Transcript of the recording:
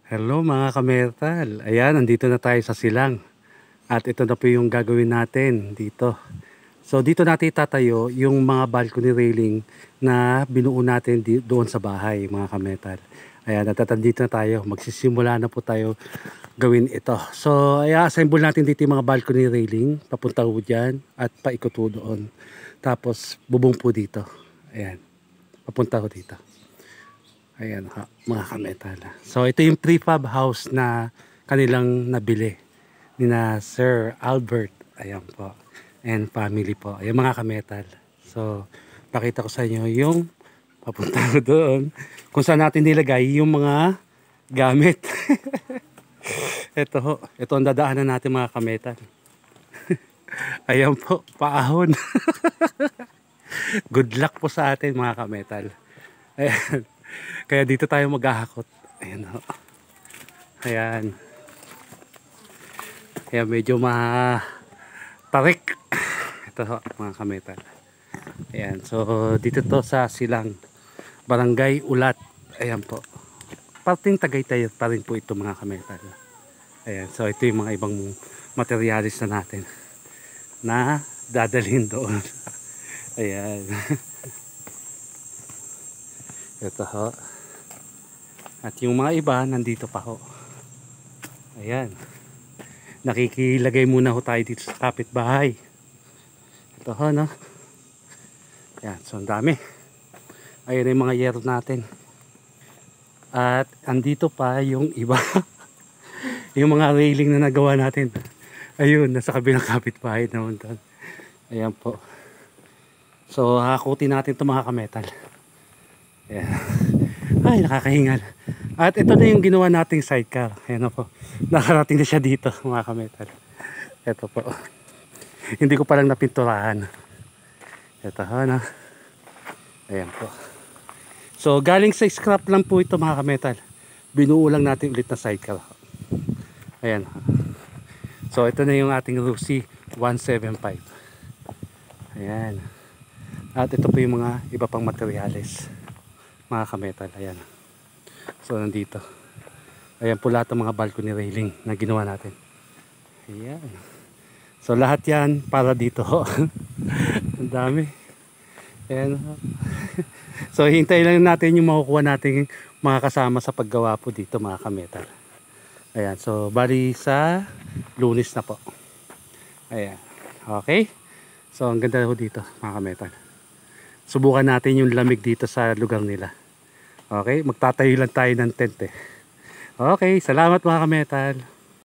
Hello mga kametal. Ayan, nandito na tayo sa silang. At ito na po yung gagawin natin dito. So dito natin itatayo yung mga balcony railing na binuo natin doon sa bahay mga kametal. Ayan, natatandito na tayo. Magsisimula na po tayo gawin ito. So assemble natin dito yung mga balcony railing. Papunta po dyan at paikot po doon. Tapos bubong po dito. Ayan, papunta po dito. Ayan mga kametal. So ito yung prefab house na kanilang nabili ni na Sir Albert. Ayan po. And family po. Ayan mga kametal. So pakita ko sa inyo yung papunta ko doon. Kung saan natin nilagay yung mga gamit. Ito ho. Ito ang dadaanan natin mga kametal. Ayan po. Paahon. Good luck po sa atin mga kametal. Ayan. Kaya dito tayo maghahakot. Ayan ho. Ayan. Kaya medyo tarik. Ito ho mga kametal. Ayan. So dito to sa Silang. Barangay Ulat. Ayan po. Parting Tagaytay pa rin po ito mga kametal. Ayan. So ito yung mga ibang materialis na natin. Na dadalhin doon. Ayan. Ito ho. At yung mga iba nandito pa ho. Ayan. Nakikilagay muna ho tayo dito sa kapitbahay. Ito ho no. Ayan. So ang dami. Ayan yung mga yero natin. At andito pa yung iba. Yung mga railing na nagawa natin. Ayun. Nasa kabilang kapitbahay naman doon. Ayan po. So hakutin natin ito mga kametal. Ayan. Ay, nakakahingal. At ito na yung ginawa nating sidecar. Ayan po. Nakarating na siya dito, mga kametal. Ito po. Hindi ko palang napinturahan. Ito ho, no? Ayan po. So, galing sa scrap lang po ito, mga kametal. Binuo lang natin ulit na sidecar. Ayan. So, ito na yung ating Rusi 175. Ayan. At ito po yung mga iba pang materyales. Mga kametal, ayan. So nandito. Ayan po lahat ng mga balcony railing na ginawa natin. Ayan. So lahat yan para dito. Ang dami. Ayan. So hintay lang natin yung makukuha natin mga kasama sa paggawa po dito mga kametal. Ayan. So bali sa Lunes na po. Ayan. Okay. So ang ganda po dito mga kametal. Subukan natin yung lamig dito sa lugar nila. Okay, magtatayo lang tayo ng tent eh. Okay, salamat mga kametal.